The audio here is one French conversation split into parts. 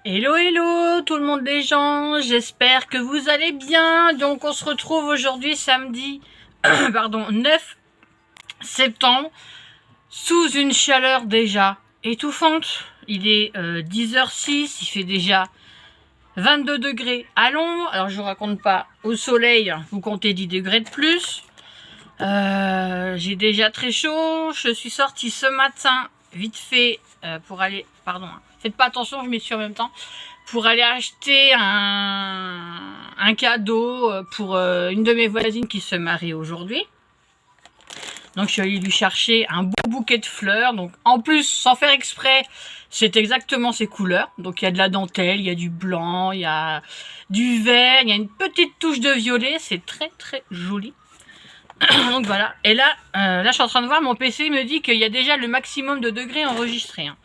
Hello hello tout le monde les gens, j'espère que vous allez bien. Donc on se retrouve aujourd'hui samedi pardon 9 septembre sous une chaleur déjà étouffante. Il est 10h06, il fait déjà 22 degrés à l'ombre. Alors je vous raconte pas, au soleil vous comptez 10 degrés de plus. J'ai déjà très chaud. Je suis sortie ce matin vite fait pour aller, pardon, faites pas attention, je m'essuie en même temps, pour aller acheter un cadeau pour une de mes voisines qui se marie aujourd'hui. Donc je suis allée lui chercher un beau bouquet de fleurs. Donc en plus, sans faire exprès, c'est exactement ces couleurs. Donc il y a de la dentelle, il y a du blanc, il y a du vert, il y a une petite touche de violet. C'est très très joli. Donc voilà, et là, je suis en train de voir, mon PC me dit qu'il y a déjà le maximum de degrés enregistrés. Hein.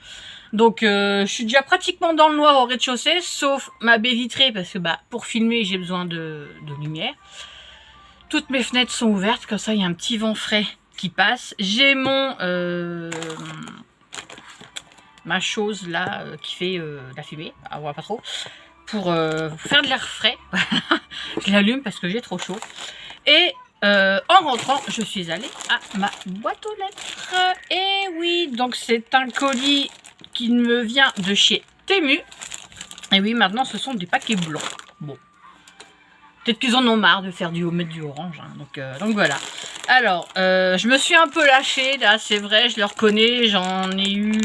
Donc je suis déjà pratiquement dans le noir au rez-de-chaussée, sauf ma baie vitrée, parce que pour filmer, j'ai besoin de lumière. Toutes mes fenêtres sont ouvertes, comme ça il y a un petit vent frais qui passe. J'ai mon ma chose là qui fait la fumée, on voit pas trop, pour faire de l'air frais. Je l'allume parce que j'ai trop chaud. Et en rentrant, je suis allée à ma boîte aux lettres. Et oui, donc c'est un colis qui me vient de chez Temu. Et oui, maintenant ce sont des paquets blancs. Bon, peut-être qu'ils en ont marre de faire mettre du orange. Hein. Donc voilà. Alors, je me suis un peu lâchée là, c'est vrai, je le reconnais. J'en ai eu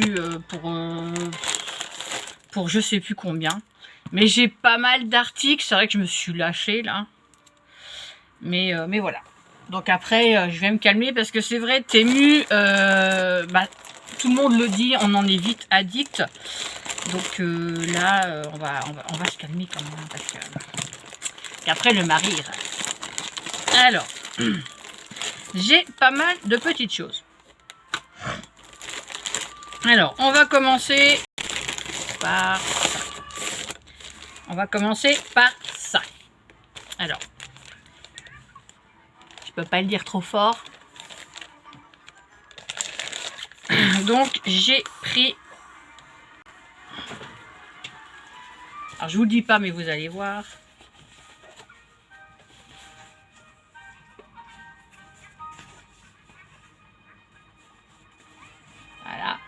pour je sais plus combien. Mais j'ai pas mal d'articles. C'est vrai que je me suis lâchée là. Mais voilà. Donc après, je vais me calmer parce que c'est vrai, Temu, tout le monde le dit, on en est vite addict. Donc là, on va se calmer quand même parce que qu'après le mari ira. Alors, j'ai pas mal de petites choses. Alors, on va commencer par ça. On va commencer par ça. Alors. Je peux pas le dire trop fort. Donc j'ai pris. Alors je vous le dis pas, mais vous allez voir. Voilà.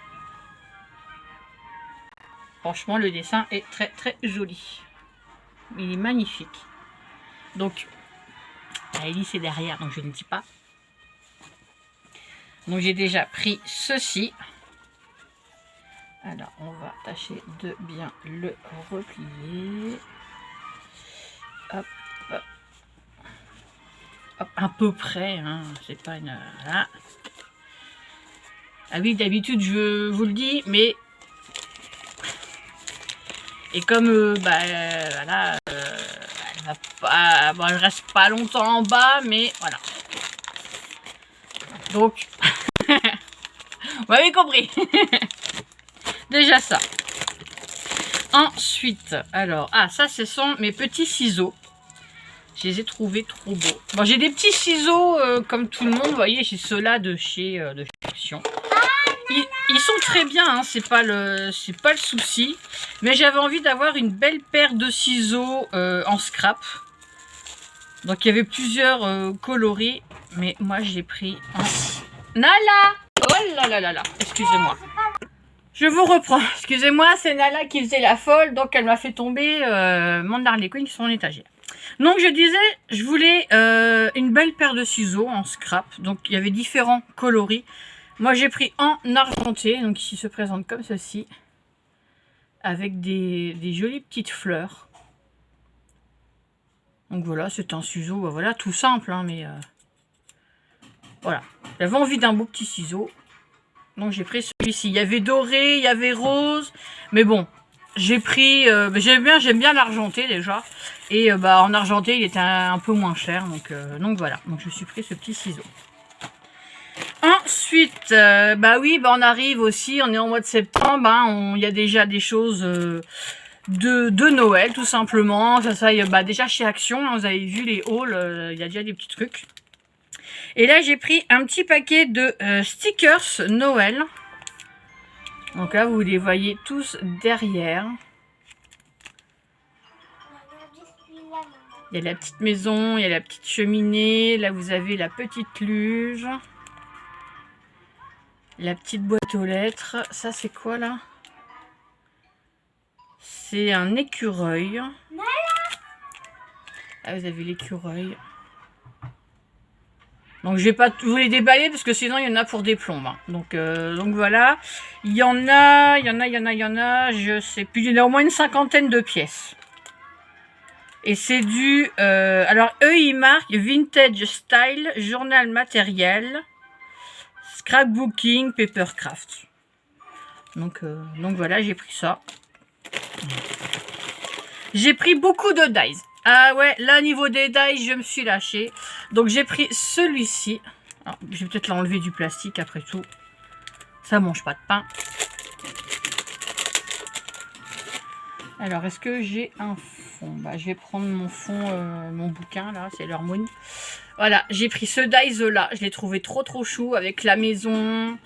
Franchement, le dessin est très très joli. Il est magnifique. Donc la hélice est derrière, donc je ne dis pas. Donc j'ai déjà pris ceci. Alors on va tâcher de bien le replier. Hop, hop. Hop, à peu près. Hein. C'est pas une. Voilà. Ah oui, d'habitude je vous le dis, mais et comme voilà, elle va pas, bon, elle reste pas longtemps en bas, mais voilà. Donc, vous m'avez compris. Déjà ça. Ensuite, alors, ça ce sont mes petits ciseaux. Je les ai trouvés trop beaux. Bon, j'ai des petits ciseaux comme tout le monde, vous voyez, j'ai ceux-là de chez Action. Ils sont très bien, hein, c'est pas le souci. Mais j'avais envie d'avoir une belle paire de ciseaux en scrap. Donc il y avait plusieurs coloris, mais moi j'ai pris en Nala. Oh là là là là, excusez-moi. Je vous reprends, excusez-moi, c'est Nala qui faisait la folle, donc elle m'a fait tomber mon Harley Quinn sur mon étagère. Donc je disais, je voulais une belle paire de ciseaux en scrap, donc il y avait différents coloris. Moi j'ai pris en argenté, donc ici se présente comme ceci, avec des jolies petites fleurs. Donc voilà, c'est un ciseau, voilà, tout simple, hein, mais voilà. J'avais envie d'un beau petit ciseau, donc j'ai pris celui-ci. Il y avait doré, il y avait rose, mais bon, j'ai pris, j'aime bien l'argenté déjà, et en argenté il était un peu moins cher, donc voilà. Donc je me suis pris ce petit ciseau. Ensuite, oui, on arrive aussi, on est en mois de septembre, hein, il y a déjà des choses de Noël, tout simplement. Ça déjà chez Action, hein, vous avez vu les hauls, il y a déjà des petits trucs. Et là, j'ai pris un petit paquet de stickers Noël. Donc là, vous les voyez tous derrière. Il y a la petite maison, il y a la petite cheminée. Là, vous avez la petite luge. La petite boîte aux lettres. Ça, c'est quoi, là? C'est un écureuil. Là, vous avez l'écureuil. Donc, je vais pas vous les déballer parce que sinon, il y en a pour des plombes. Hein. Donc voilà. Il y en a. Je sais plus. Il y en a au moins une cinquantaine de pièces. Et c'est du... alors, eux, ils marquent Vintage Style, Journal Matériel, Scrapbooking, Papercraft. Donc voilà, j'ai pris ça. J'ai pris beaucoup de dies. Ah ouais, là, niveau des dies, je me suis lâchée. Donc, j'ai pris celui-ci. Je vais peut-être l'enlever du plastique, après tout. Ça mange pas de pain. Alors, est-ce que j'ai un fond? Bah, je vais prendre mon fond, mon bouquin, là, c'est leur Moon. Voilà, j'ai pris ce dies-là. Je l'ai trouvé trop chou avec la maison,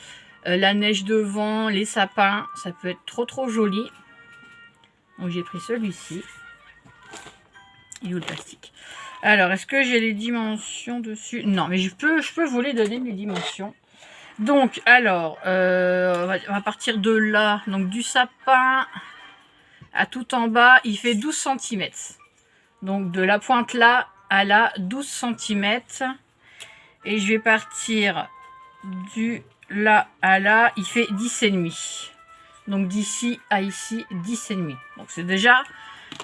la neige devant, les sapins. Ça peut être trop joli. Donc, j'ai pris celui-ci. Il est où le plastique? Alors, est-ce que j'ai les dimensions dessus? Non, mais je peux vous les donner, les dimensions. Donc, alors, on va partir de là. Donc, du sapin à tout en bas, il fait 12 cm. Donc, de la pointe là à là, 12 cm. Et je vais partir du là à là, il fait 10,5. Donc, d'ici à ici, 10,5. Donc, c'est déjà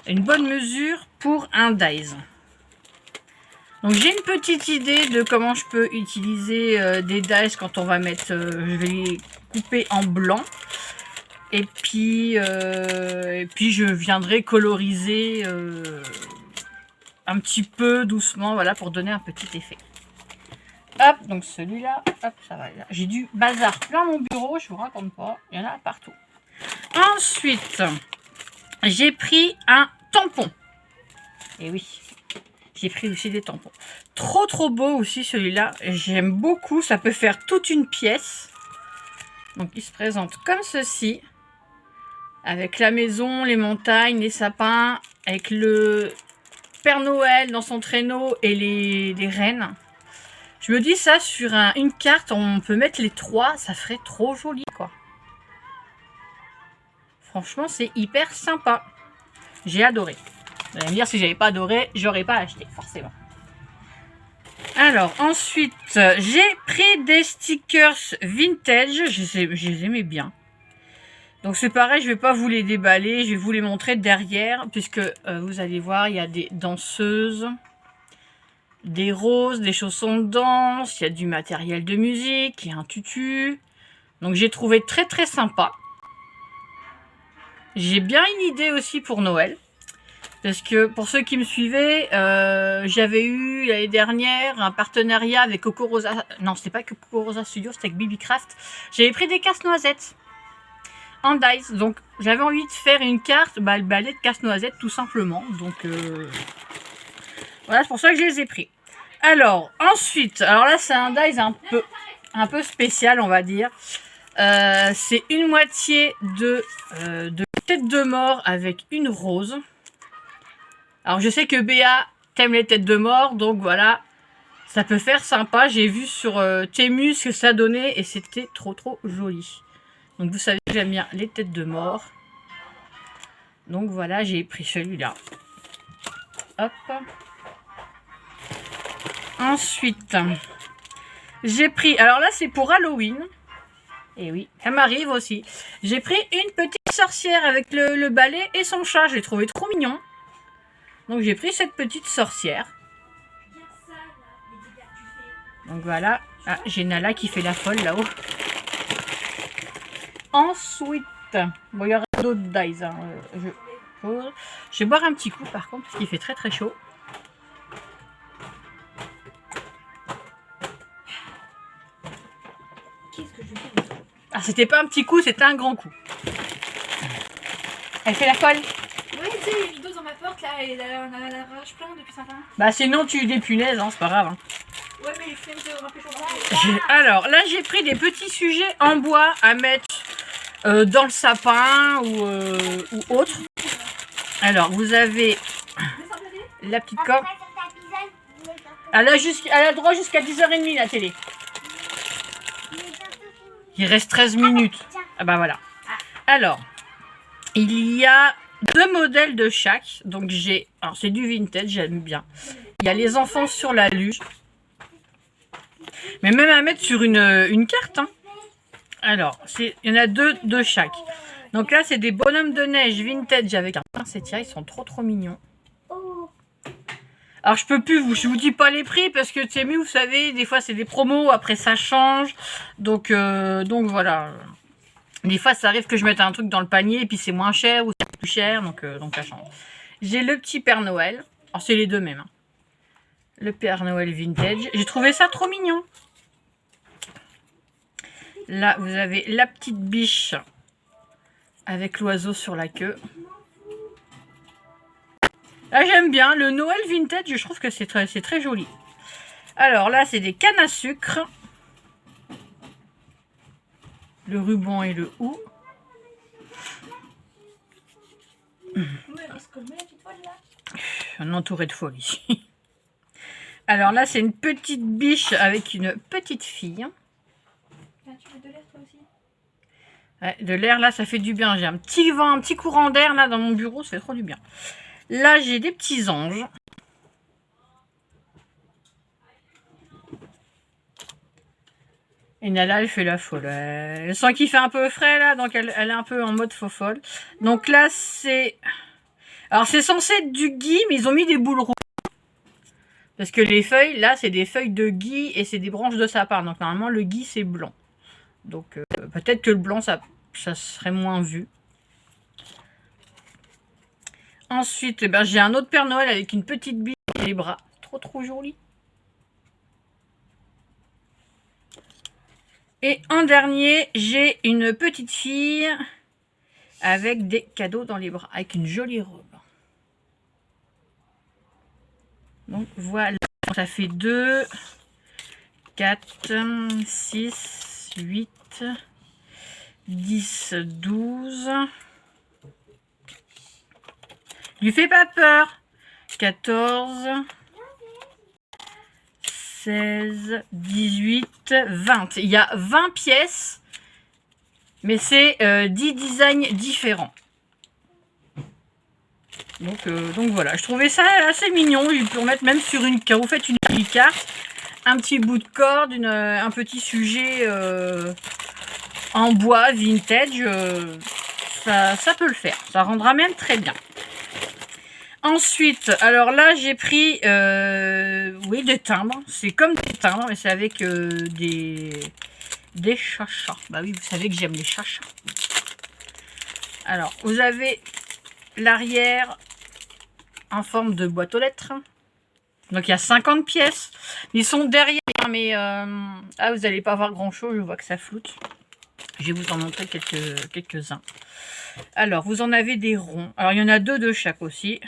une bonne mesure pour un dies. Donc j'ai une petite idée de comment je peux utiliser des dies quand on va mettre, je vais les couper en blanc. Et puis je viendrai coloriser un petit peu doucement, voilà, pour donner un petit effet. Hop, donc celui-là, hop, ça va. J'ai du bazar plein mon bureau, je vous raconte pas, il y en a partout. Ensuite, j'ai pris un tampon. Et oui, j'ai pris aussi des tampons. Trop beau aussi celui-là. J'aime beaucoup. Ça peut faire toute une pièce. Donc il se présente comme ceci. Avec la maison, les montagnes, les sapins. Avec le Père Noël dans son traîneau et les rennes. Je me dis ça sur une carte, on peut mettre les trois. Ça ferait trop joli quoi. Franchement c'est hyper sympa. J'ai adoré. Vous allez me dire, si j'avais pas adoré, j'aurais pas acheté, forcément. Alors, ensuite, j'ai pris des stickers vintage. Je les aimais bien. Donc, c'est pareil, je vais pas vous les déballer. Je vais vous les montrer derrière. Puisque, vous allez voir, il y a des danseuses, des roses, des chaussons de danse. Il y a du matériel de musique, il y a un tutu. Donc, j'ai trouvé très sympa. J'ai bien une idée aussi pour Noël. Parce que pour ceux qui me suivaient, j'avais eu l'année dernière un partenariat avec Coco Rosa. Non, c'était pas Coco Rosa Studio, c'était avec Bibi Craft. J'avais pris des casse-noisettes en dice. Donc j'avais envie de faire une carte, le balai de casse-noisette tout simplement. Donc voilà, c'est pour ça que je les ai pris. Alors ensuite, alors là c'est un dice un peu spécial on va dire. C'est une moitié de tête de mort avec une rose. Alors, je sais que Béa t'aime les têtes de mort, donc voilà, ça peut faire sympa. J'ai vu sur Temu ce que ça donnait et c'était trop joli. Donc, vous savez que j'aime bien les têtes de mort. Donc, voilà, j'ai pris celui-là. Hop. Ensuite, j'ai pris... Alors là, c'est pour Halloween. Et oui, ça m'arrive aussi. J'ai pris une petite sorcière avec le balai et son chat. Je l'ai trouvé trop mignon. Donc j'ai pris cette petite sorcière. Donc voilà. Ah, j'ai Nala qui fait la folle là-haut. Ensuite, bon, il y aura d'autres dies. Hein. Je vais boire un petit coup par contre, parce qu'il fait très chaud. Ah, c'était pas un petit coup, c'était un grand coup. Elle fait la folle. Ouais, tu sais, les rideaux dans ma porte, là, elle arrache plein depuis 5 ans. Bah sinon tu des punaises, hein, c'est pas grave. Hein. Ouais, mais les flammes de remplir. Alors là, j'ai pris des petits sujets en bois à mettre dans le sapin ou autre. Alors, vous avez la petite corde. Elle a le droit jusqu'à 10h30 la télé. Il reste 13 minutes. Ah bah voilà. Alors, il y a 2 modèles de chaque. Donc j'ai... Alors c'est du vintage, j'aime bien. Il y a les enfants sur la luge. Mais même à mettre sur une carte. Hein. Alors, il y en a 2 de chaque. Donc là, c'est des bonhommes de neige vintage avec un pincetia. Ils sont trop mignons. Alors, je vous dis pas les prix parce que c'est mieux, vous savez, des fois, c'est des promos. Après, ça change. Donc voilà. Des fois, ça arrive que je mette un truc dans le panier et puis c'est moins cher ou c'est plus cher. Donc ça change. J'ai le petit Père Noël. Alors, c'est les deux mêmes. Hein. Le Père Noël vintage. J'ai trouvé ça trop mignon. Là, vous avez la petite biche avec l'oiseau sur la queue. Là, j'aime bien. Le Noël vintage, je trouve que c'est très joli. Alors là, c'est des cannes à sucre. Le ruban et le hou. Un entouré de folie ici. Alors là, c'est une petite biche avec une petite fille. Tu veux de l'air toi aussi? Ouais, de l'air, là, ça fait du bien. J'ai un petit vent, un petit courant d'air, là, dans mon bureau. Ça fait trop du bien. Là, j'ai des petits anges. Et Nala, elle fait la folle. Elle sent qu'il fait un peu frais, là. Donc, elle est un peu en mode faux folle. Donc là, c'est... Alors, c'est censé être du gui, mais ils ont mis des boules rouges. Parce que les feuilles, là, c'est des feuilles de gui et c'est des branches de sapin. Donc, normalement, le gui, c'est blanc. Donc, peut-être que le blanc, ça serait moins vu. Ensuite, ben, j'ai un autre Père Noël avec une petite bille et les bras. Trop joli. Et en dernier, j'ai une petite fille avec des cadeaux dans les bras. Avec une jolie robe. Donc, voilà. Ça fait 2, 4, 6, 8, 10, 12. Lui fais pas peur. 14, 16, 18, 20. Il y a 20 pièces, mais c'est 10 designs différents. Donc voilà, je trouvais ça assez mignon. Il peut mettre même sur quand vous faites une carte, un petit bout de corde, un petit sujet en bois vintage. Ça peut le faire. Ça rendra même très bien. Ensuite, alors là, j'ai pris oui, des timbres. C'est comme des timbres, mais c'est avec des chachas. Bah oui, vous savez que j'aime les chachas. Alors, vous avez l'arrière en forme de boîte aux lettres. Donc, il y a 50 pièces. Ils sont derrière, mais vous n'allez pas voir grand-chose. Je vois que ça floute. Je vais vous en montrer quelques-uns. Alors, vous en avez des ronds. Alors, il y en a 2 de chaque aussi.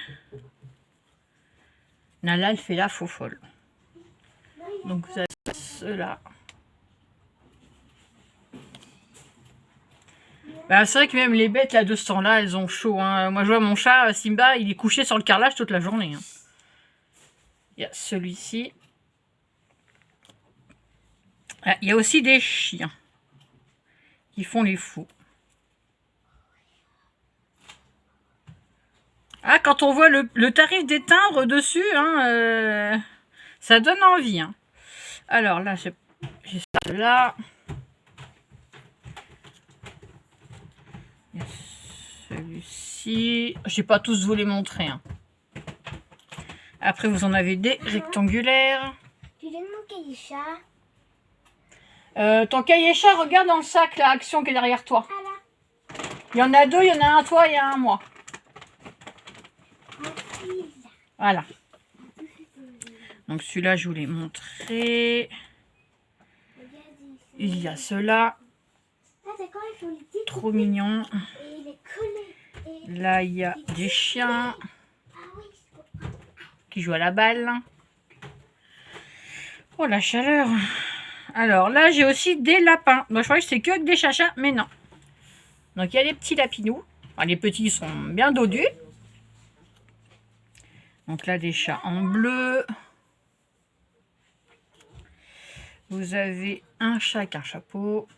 Nala, elle fait la faux folle. Donc, vous avez ceux-là. Bah, c'est vrai que même les bêtes, là, de ce temps-là, elles ont chaud. Hein. Moi, je vois mon chat, Simba, il est couché sur le carrelage toute la journée. Hein. Il y a celui-ci. Ah, il y a aussi des chiens qui font les fous. Ah, quand on voit le tarif des timbres dessus, hein, ça donne envie. Hein. Alors là, j'ai ça-là. Celui-ci. Je n'ai pas tous vous les montrer. Hein. Après, vous en avez des rectangulaires. Tu donnes mon cahier chat. Ton cahier chat, regarde dans le sac, la Action qui est derrière toi. Il y en a 2, il y en a un toi et un moi. Voilà. Donc celui-là, je vous l'ai montré. Il y a ceux-là. Trop mignon. Là, il y a des chiens qui jouent à la balle. Oh, la chaleur. Alors là, j'ai aussi des lapins. Moi, je croyais que c'est que avec des chachas, mais non. Donc, il y a des petits lapinous. Enfin, les petits sont bien dodus. Donc là, des chats en bleu. Vous avez un chat avec un chapeau.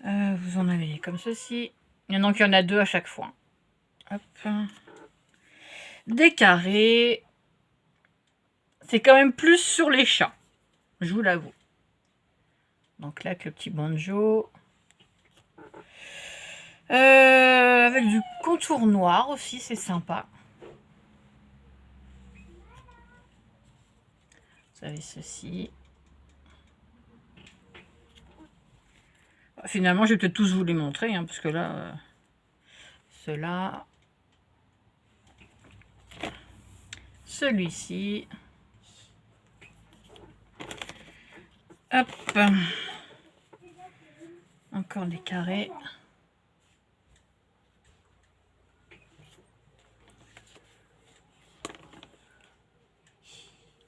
Vous en avez comme ceci. Donc il y en a 2 à chaque fois. Hop. Des carrés. C'est quand même plus sur les chats. Je vous l'avoue. Donc là, avec le petit banjo. Avec du contour noir aussi, c'est sympa. Vous avez ceci. Finalement, je vais peut-être tous vous les montrer, hein, parce que là, ceux-là, celui-ci, hop, encore des carrés.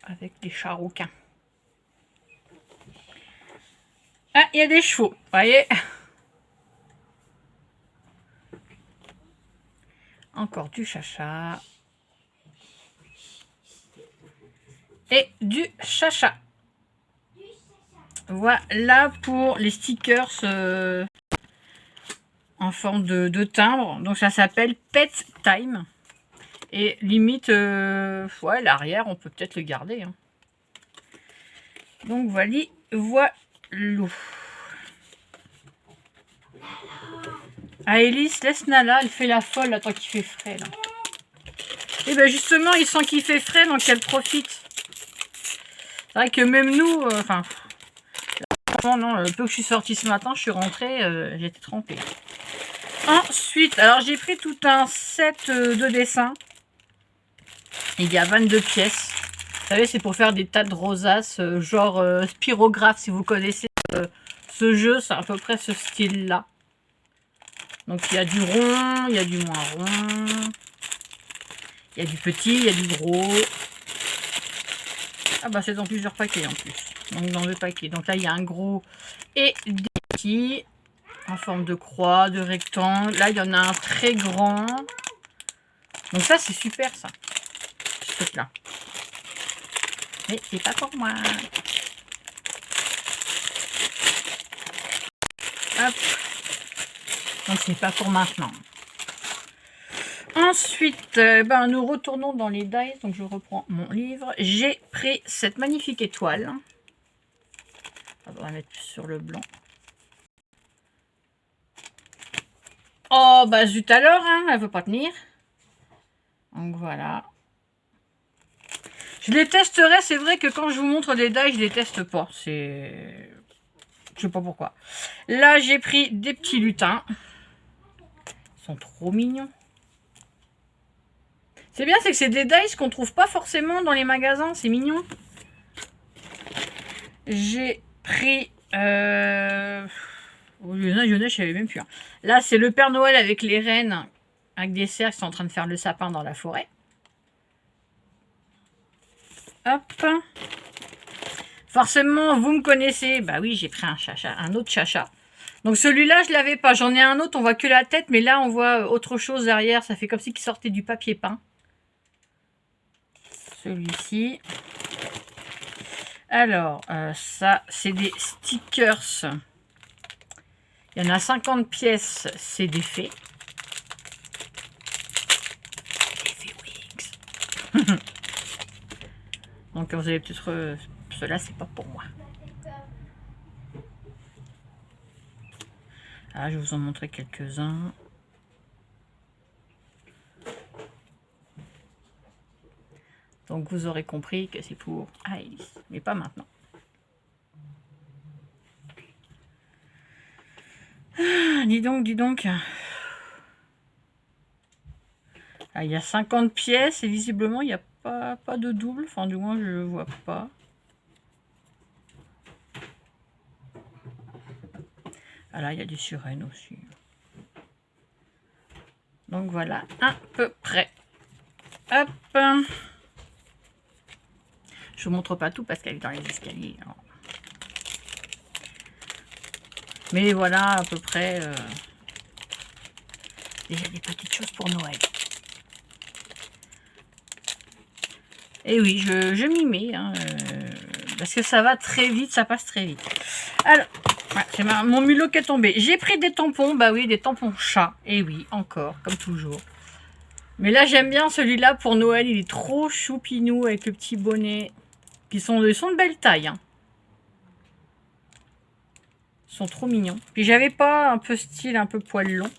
Avec des chats rouquins. Ah, il y a des chevaux, vous voyez. Encore du chacha. Et du chacha. Voilà pour les stickers en forme de timbre. Donc ça s'appelle Pet Time. Et limite, ouais, l'arrière, on peut peut-être le garder. Hein. Donc voilà. Ah, Elise, laisse Nala, elle fait la folle là, tant qu'il fait frais. Là. Et bien justement, il sent qu'il fait frais, donc elle profite. C'est vrai que même nous, enfin, non, le peu que je suis sortie ce matin, je suis rentrée, j'étais trempée. Ensuite, alors j'ai pris tout un set de dessins. Il y a 22 pièces. Vous savez, c'est pour faire des tas de rosaces, genre spirographe, si vous connaissez ce jeu, c'est à peu près ce style-là. Donc il y a du rond, il y a du moins rond, il y a du petit, il y a du gros. Ah bah c'est dans plusieurs paquets en plus. Donc dans 2 paquets. Donc là il y a un gros et des petits en forme de croix, de rectangle. Là il y en a un très grand. Donc ça c'est super ça. Ce truc là. Mais c'est pas pour moi. Hop. Donc c'est pas pour maintenant. Ensuite, nous retournons dans les dice. Donc je reprends mon livre. J'ai pris cette magnifique étoile. On va la mettre sur le blanc. Oh bah zut alors, hein, elle veut pas tenir. Donc voilà. Je les testerai. C'est vrai que quand je vous montre des dice, je les teste pas. C'est... Je sais pas pourquoi. Là j'ai pris des petits lutins. Ils sont trop mignons. C'est bien, c'est que c'est des dice qu'on trouve pas forcément dans les magasins. C'est mignon. J'ai pris... je ne savais même plus. Hein. Là, c'est le Père Noël avec les rennes, avec des cerfs qui sont en train de faire le sapin dans la forêt. Hop. Forcément, vous me connaissez. Bah oui, j'ai pris un autre chacha. Donc celui-là, je l'avais pas. J'en ai un autre, on voit que la tête, mais là, on voit autre chose derrière. Ça fait comme si il sortait du papier peint. Celui-ci. Alors, ça, c'est des stickers. Il y en a 50 pièces, c'est des fées. Des fées Wings. Donc, vous allez peut-être... Cela, c'est pas pour moi. Ah, je vais vous en montrer quelques-uns. Donc, vous aurez compris que c'est pour Alice, mais pas maintenant. Ah, dis donc. Ah, il y a 50 pièces et visiblement, il n'y a pas de double. Enfin, du moins, je ne le vois pas. Ah là, il y a des sirènes aussi. Donc, voilà, à peu près. Hop. Je vous montre pas tout parce qu'elle est dans les escaliers. Alors. Mais voilà, à peu près... déjà des petites choses pour Noël. Et oui, je m'y mets, hein, parce que ça va très vite, ça passe très vite. Alors, ouais, c'est mon mulot qui est tombé. J'ai pris des tampons, bah oui, des tampons chat. Et oui, encore, comme toujours. Mais là, j'aime bien celui-là pour Noël, il est trop choupinou avec le petit bonnet. Puis ils sont de belle taille, hein. Ils sont trop mignons. Puis j'avais pas un peu style, un peu poil long.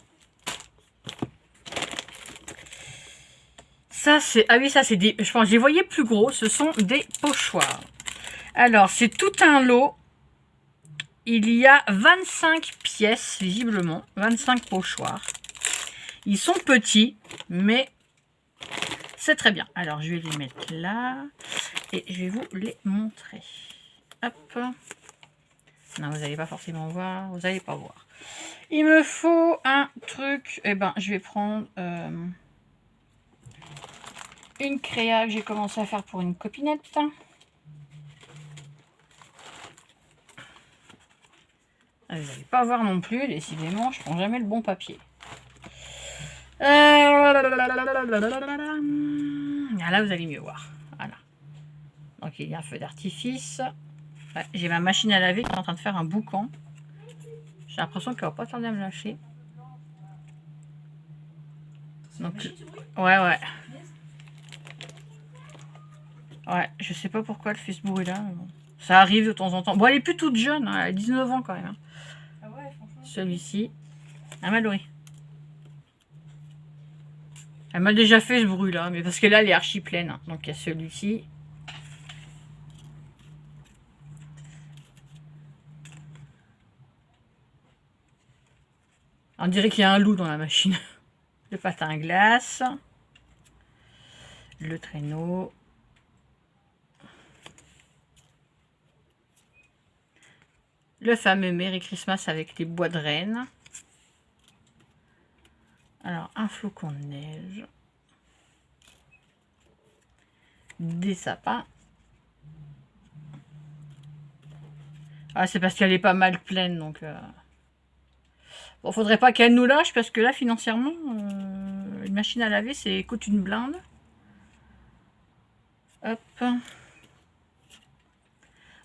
Ça, c'est... Ah oui, ça, c'est des... Je pense que je les voyais plus gros. Ce sont des pochoirs. Alors, c'est tout un lot. Il y a 25 pièces, visiblement. 25 pochoirs. Ils sont petits, mais c'est très bien. Alors, je vais les mettre là. Et je vais vous les montrer. Hop. Non, vous n'allez pas forcément voir. Vous n'allez pas voir. Il me faut un truc. Eh ben, je vais prendre... une créa que j'ai commencé à faire pour une copinette. Vous n'allez pas voir non plus, décidément, je prends jamais le bon papier. Ah, là, vous allez mieux voir. Voilà. Donc, il y a un feu d'artifice. Ouais, j'ai ma machine à laver qui est en train de faire un boucan. J'ai l'impression qu'elle va pas tarder à me lâcher. Donc, ouais. Ouais, je sais pas pourquoi elle fait ce bruit-là. Bon. Ça arrive de temps en temps. Bon, elle est plus toute jeune, hein, elle a 19 ans quand même. Hein. Ah ouais, franchement. Celui-ci. Ah, Mallory. Elle m'a déjà fait ce bruit-là, mais parce que là, elle est archi pleine. Hein. Donc, il y a celui-ci. On dirait qu'il y a un loup dans la machine. Le patin à glace. Le traîneau. Le fameux Merry Christmas avec les bois de rennes. Alors, un flocon de neige. Des sapins. Ah, c'est parce qu'elle est pas mal pleine, donc... Bon, faudrait pas qu'elle nous lâche, parce que là, financièrement, une machine à laver, c'est coûte une blinde. Hop.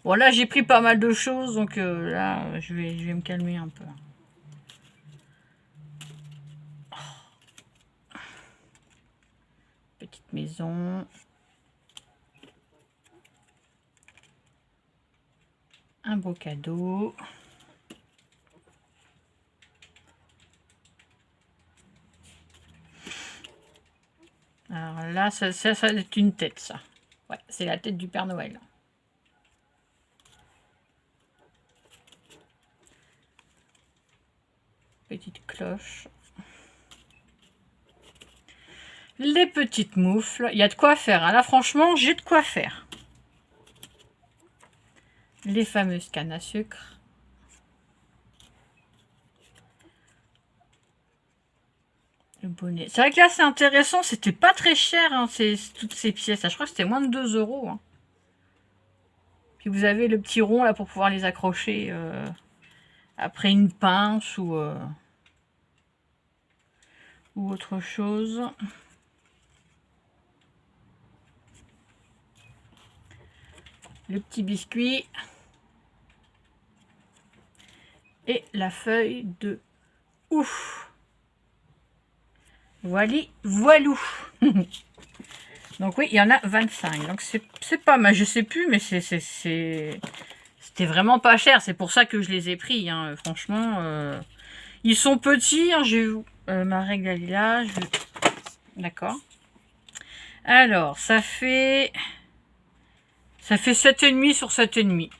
Bon, là, j'ai pris pas mal de choses, donc là, je vais me calmer un peu. Petite maison. Un beau cadeau. Alors là, ça c'est une tête, ça. Ouais, c'est la tête du Père Noël. Petite cloche. Les petites moufles. Il y a de quoi faire. Hein. Là, franchement, j'ai de quoi faire. Les fameuses cannes à sucre. Le bonnet. C'est vrai que là, c'est intéressant. C'était pas très cher, hein, toutes ces pièces. Je crois que c'était moins de 2 €. Hein. Puis vous avez le petit rond là pour pouvoir les accrocher après une pince ou autre chose. Le petit biscuit. Et la feuille de ouf. Voilou. Donc oui, il y en a 25. Donc c'est pas mal, je sais plus, mais c'était vraiment pas cher. C'est pour ça que je les ai pris. Hein. Franchement, ils sont petits. Hein. J'ai ma règle elle est là. D'accord. Alors, ça fait 7,5 sur 7,5.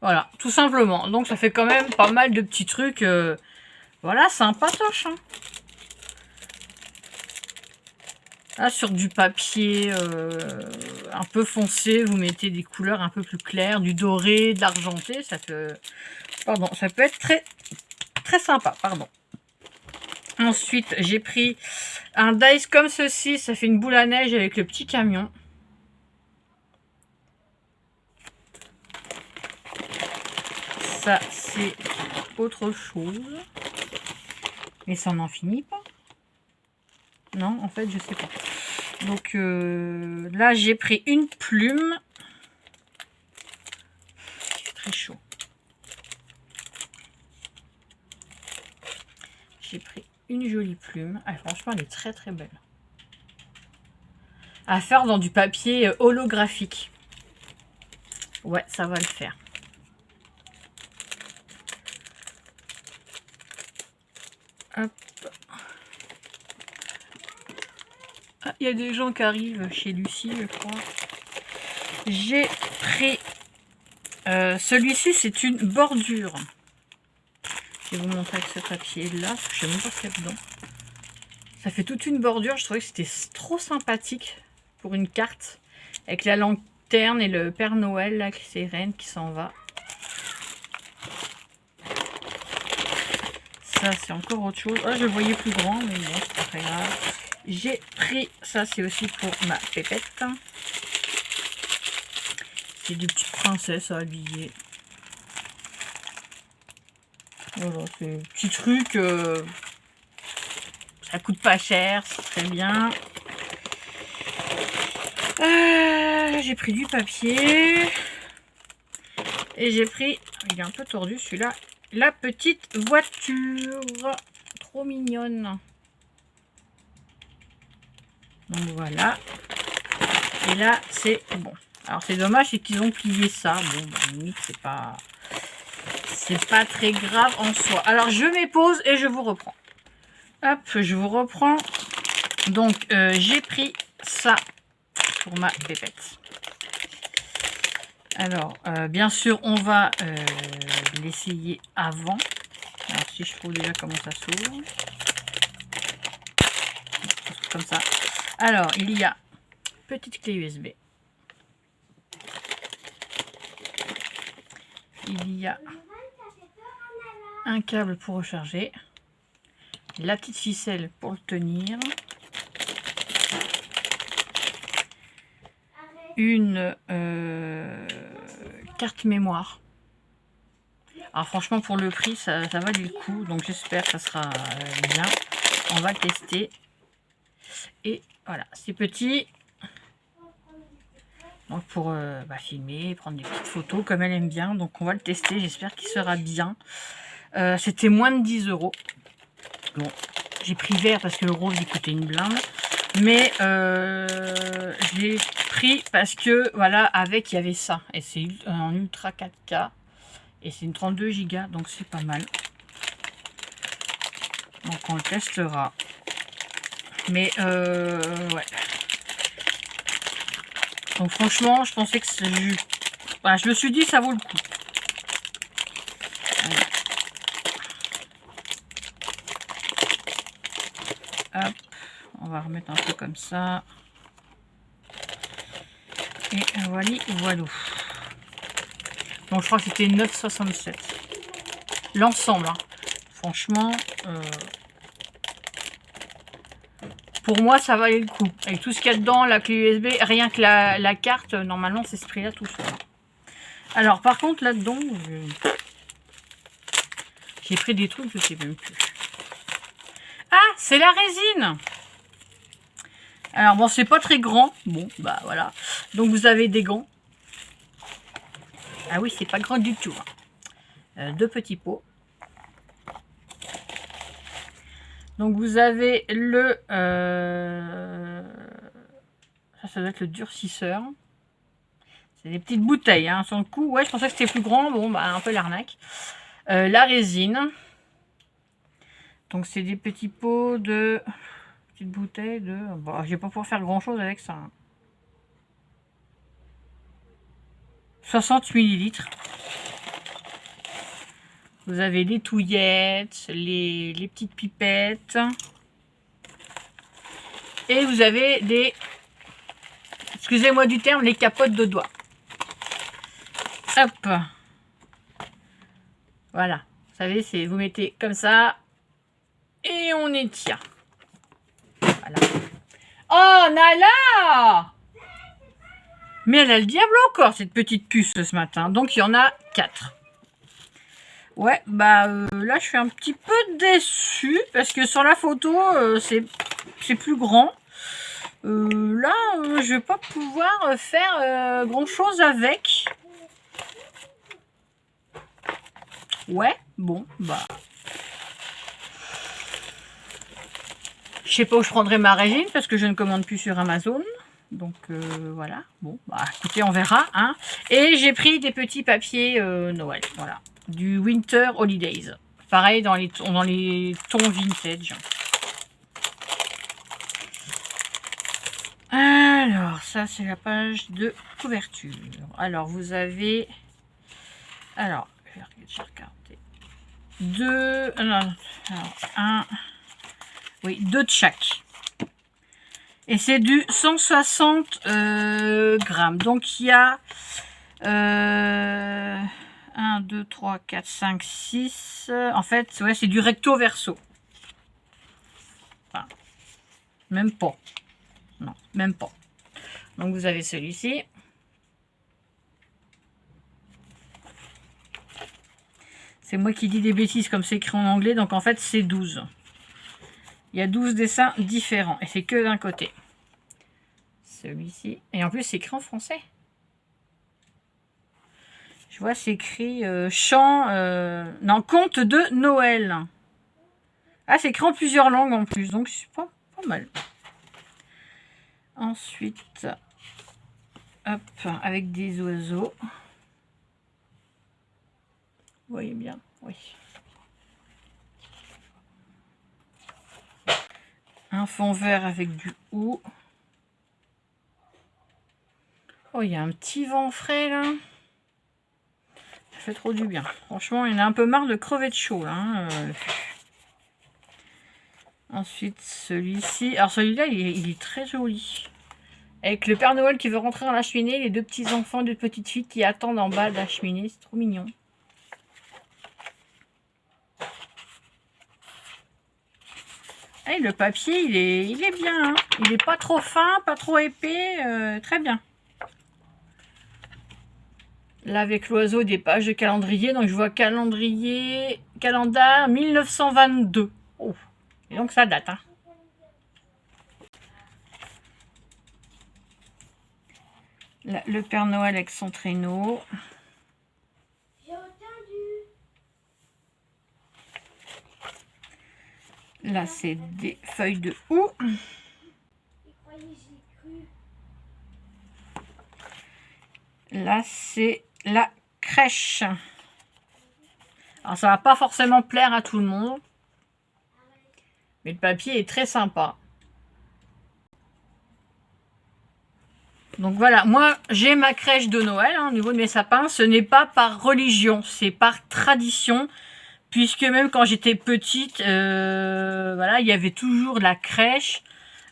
Voilà, tout simplement. Donc ça fait quand même pas mal de petits trucs. Voilà, sympatoche. Hein. Là, sur du papier un peu foncé, vous mettez des couleurs un peu plus claires, du doré, de l'argenté. Ça peut être très, très sympa. Pardon. Ensuite, j'ai pris un dice comme ceci. Ça fait une boule à neige avec le petit camion. Ça, c'est autre chose. Mais ça n'en finit pas. Non, en fait, je sais pas. Donc là, j'ai pris une plume. C'est très chaud. J'ai pris une jolie plume. Ah, franchement, elle est très très belle. À faire dans du papier holographique. Ouais, ça va le faire. Hop. Ah, il y a des gens qui arrivent chez Lucie, je crois. J'ai pris... celui-ci, c'est une bordure. Je vais vous montrer avec ce papier-là. Je sais même pas ce qu'il y a dedans. Ça fait toute une bordure. Je trouvais que c'était trop sympathique pour une carte. Avec la lanterne et le Père Noël, là, qui c'est Reine qui s'en va. Ça, c'est encore autre chose. Oh, je le voyais plus grand, mais bon, c'est pas très grave. J'ai pris... Ça, c'est aussi pour ma pépette. C'est des petites princesses à habiller. Voilà, c'est un petit truc. Ça coûte pas cher, c'est très bien. J'ai pris du papier. Et j'ai pris... Il est un peu tordu celui-là. La petite voiture. Trop mignonne. Donc voilà. Et là, c'est bon. Alors c'est dommage, c'est qu'ils ont plié ça. Bon, bah, limite, c'est pas très grave en soi. Alors je mets pause et je vous reprends. Hop, je vous reprends. Donc j'ai pris ça pour ma pépette. Alors bien sûr, on va l'essayer avant. Alors si je trouve déjà comment ça s'ouvre. Comme ça. Alors il y a petite clé USB. Il y a un câble pour recharger. La petite ficelle pour le tenir. Une carte mémoire. Alors franchement pour le prix ça valait le coup. Donc j'espère que ça sera bien. On va le tester. Et voilà, c'est petit. Donc pour filmer, prendre des petites photos comme elle aime bien. Donc on va le tester, j'espère qu'il sera bien. C'était moins de 10 €. Bon, j'ai pris vert parce que le rose il coûtait une blinde. Mais j'ai pris parce que voilà, avec il y avait ça. Et c'est en ultra 4K. Et c'est une 32 Go, donc c'est pas mal. Donc on le testera. Mais ouais. Donc franchement, je pensais que voilà, je me suis dit ça vaut le coup. Voilà. Hop, on va remettre un peu comme ça. Et voilà, voilà. Donc je crois que c'était 9,67. L'ensemble, hein. Franchement, pour moi, ça valait le coup. Avec tout ce qu'il y a dedans, la clé USB, rien que la carte, normalement, c'est ce prix-là tout seul. Alors, par contre, là-dedans, j'ai pris des trucs, je sais même plus. Ah, c'est la résine. Alors, bon, c'est pas très grand. Bon, bah voilà. Donc, vous avez des gants. Ah oui, c'est pas grand du tout. Hein. 2 petits pots. Donc vous avez le... ça doit être le durcisseur. C'est des petites bouteilles. Hein. Sur le coup, ouais, je pensais que c'était plus grand. Bon, bah un peu l'arnaque. La résine. Donc c'est des petits pots de... Petites bouteilles de... Bon, je vais pas pouvoir faire grand chose avec ça. Hein. 60 ml. Vous avez les touillettes, les petites pipettes. Et vous avez des... Excusez-moi du terme, les capotes de doigts. Hop. Voilà. Vous savez, c'est vous mettez comme ça. Et on étire. Voilà. Oh, Nala! Mais elle a le diable encore, cette petite puce, ce matin. Donc, il y en a 4. Ouais, bah là je suis un petit peu déçue parce que sur la photo c'est plus grand. Là, je vais pas pouvoir faire grand chose avec. Ouais, bon, bah. Je sais pas où je prendrai ma résine parce que je ne commande plus sur Amazon. Donc voilà, bon, bah écoutez, on verra. Hein. Et j'ai pris des petits papiers Noël, voilà. Du Winter Holidays. Pareil dans les tons vintage. Alors, ça c'est la page de couverture. Alors, vous avez... Alors, je vais regarder. Deux... Non, alors, un... Oui, deux de chaque. Et c'est du 160 grammes. Donc, il y a 1, 2, 3, 4, 5, 6. En fait, ouais, c'est du recto verso. Enfin, même pas. Non, même pas. Donc, vous avez celui-ci. C'est moi qui dis des bêtises comme c'est écrit en anglais. Donc, en fait, c'est 12. Il y a 12 dessins différents. Et c'est que d'un côté. Celui-ci. Et en plus, c'est écrit en français. Je vois, c'est écrit chant... non, conte de Noël. Ah, c'est écrit en plusieurs langues en plus. Donc, c'est pas mal. Ensuite, hop, avec des oiseaux. Vous voyez bien, oui. Un fond vert avec du hou. Oh, il y a un petit vent frais là. Ça fait trop du bien. Franchement, il y en a un peu marre de crever de chaud là. Hein. Ensuite, celui-ci. Alors, celui-là, il est très joli. Avec le Père Noël qui veut rentrer dans la cheminée, les deux petits enfants, deux petites filles qui attendent en bas de la cheminée. C'est trop mignon. Et le papier, il est bien. Hein. Il n'est pas trop fin, pas trop épais. Très bien. Là, avec l'oiseau, des pages de calendrier. Donc, je vois calendrier, calendar 1922. Oh, et donc ça date. Hein. Là, le Père Noël avec son traîneau. J'ai entendu. Là, c'est des feuilles de houx. Il croyait que j'y cru. Là, c'est la crèche. Alors, ça va pas forcément plaire à tout le monde. Mais le papier est très sympa. Donc voilà, moi j'ai ma crèche de Noël hein, au niveau de mes sapins. Ce n'est pas par religion, c'est par tradition. Puisque même quand j'étais petite, voilà, il y avait toujours la crèche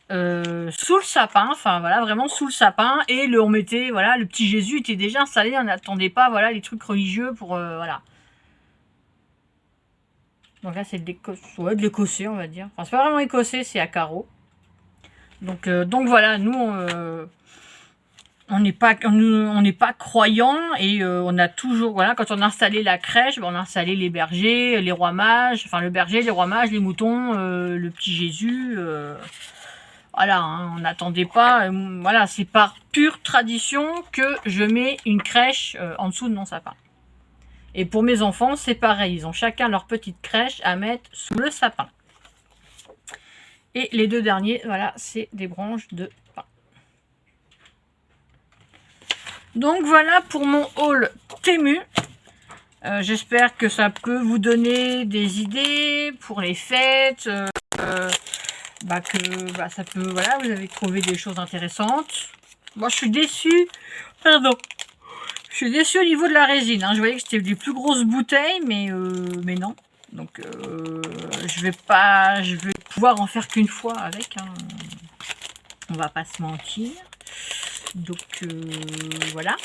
sous le sapin. Enfin voilà, vraiment sous le sapin. Et on mettait, voilà, le petit Jésus était déjà installé. On n'attendait pas, voilà, les trucs religieux pour, voilà. Donc là c'est de l'écossais, on va dire. Enfin c'est pas vraiment écossais, c'est à carreaux. Donc voilà, nous on n'est pas croyants et on a toujours, voilà, quand on a installé la crèche, on a installé les bergers, les rois mages, enfin le berger, les rois mages, les moutons, le petit Jésus, voilà, hein, on n'attendait pas, voilà, c'est par pure tradition que je mets une crèche en dessous de mon sapin. Et pour mes enfants, c'est pareil, ils ont chacun leur petite crèche à mettre sous le sapin. Et les deux derniers, voilà, c'est des branches de pin. Donc voilà pour mon haul Temu. J'espère que ça peut vous donner des idées pour les fêtes. Ça peut, voilà, vous avez trouvé des choses intéressantes. Moi, je suis déçue. Pardon. Je suis déçue au niveau de la résine. Hein. Je voyais que c'était des plus grosses bouteilles, mais non. Donc, je vais pouvoir en faire qu'une fois avec. Hein. On va pas se mentir. Donc, voilà.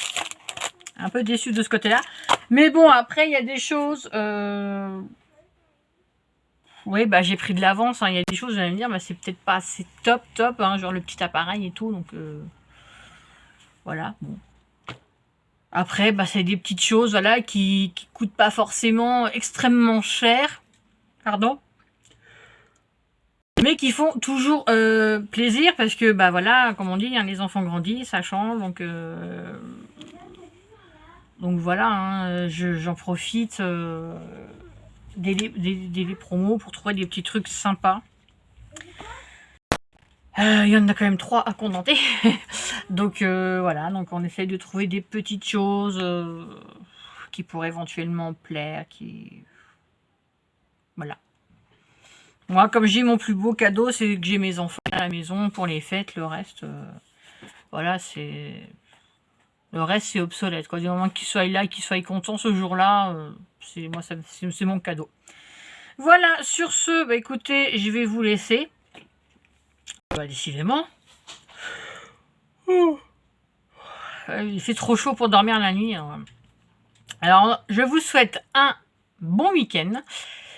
Un peu déçue de ce côté-là. Mais bon, après, il y a des choses... Oui, bah j'ai pris de l'avance. Hein. Il y a des choses, vous allez me dire, bah, c'est peut-être pas assez top, hein, genre le petit appareil et tout. Donc, voilà. Bon. Après, bah, c'est des petites choses, voilà, qui coûtent pas forcément extrêmement cher. Pardon. mais qui font toujours plaisir parce que bah voilà, comme on dit, hein, les enfants grandissent, ça change, donc voilà, hein, j'en profite des promos pour trouver des petits trucs sympas. Il y en a quand même 3 à condenter. Donc voilà, donc on essaye de trouver des petites choses qui pourraient éventuellement plaire, Voilà. Moi, comme j'ai mon plus beau cadeau, c'est que j'ai mes enfants à la maison pour les fêtes. Le reste, voilà, c'est... Le reste, c'est obsolète, quoi. Du moment qu'ils soient là, qu'ils soient contents ce jour-là, c'est mon cadeau. Voilà, sur ce, bah, écoutez, je vais vous laisser. Bah, décidément. Il fait trop chaud pour dormir la nuit. Hein. Alors, je vous souhaite un bon week-end.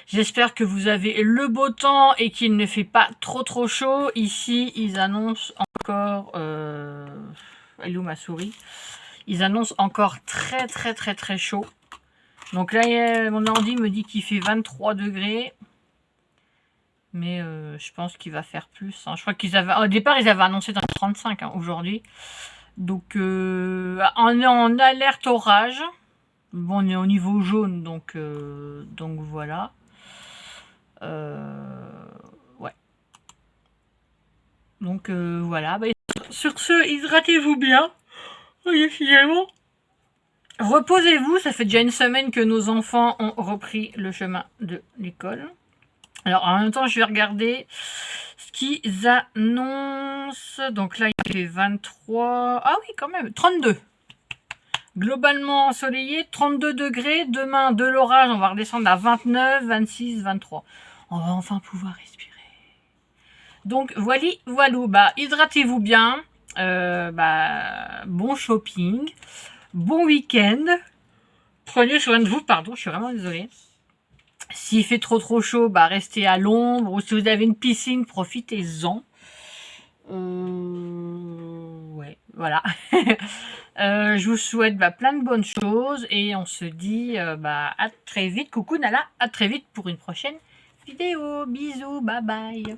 J'espère que vous avez le beau temps et qu'il ne fait pas trop chaud. Ici, ils annoncent encore... Elle est où ma souris? Ils annoncent encore très chaud. Donc là, mon ordi me dit qu'il fait 23 degrés. Mais je pense qu'il va faire plus. Hein. Je crois qu'ils avaient... Au départ, ils avaient annoncé dans 35 hein, aujourd'hui. Donc, on est en alerte orage. Bon, on est au niveau jaune, donc voilà. Ouais. Donc, voilà. Bah, sur ce, hydratez-vous bien. Finalement. Reposez-vous, ça fait déjà une semaine que nos enfants ont repris le chemin de l'école. Alors, en même temps, je vais regarder ce qu'ils annoncent. Donc là, il fait 23. Ah oui, quand même, 32. Globalement ensoleillé, 32 degrés. Demain, de l'orage, on va redescendre à 29, 26, 23. On va enfin pouvoir respirer. Donc, voilà. Bah, hydratez-vous bien. Bon shopping. Bon week-end. Prenez soin de vous. Pardon, je suis vraiment désolée. S'il fait trop chaud, bah restez à l'ombre. Ou si vous avez une piscine, profitez-en. Ouais, voilà. Je vous souhaite plein de bonnes choses. Et on se dit à très vite. Coucou Nala, à très vite pour une prochaine vidéo. Bisous, bye bye.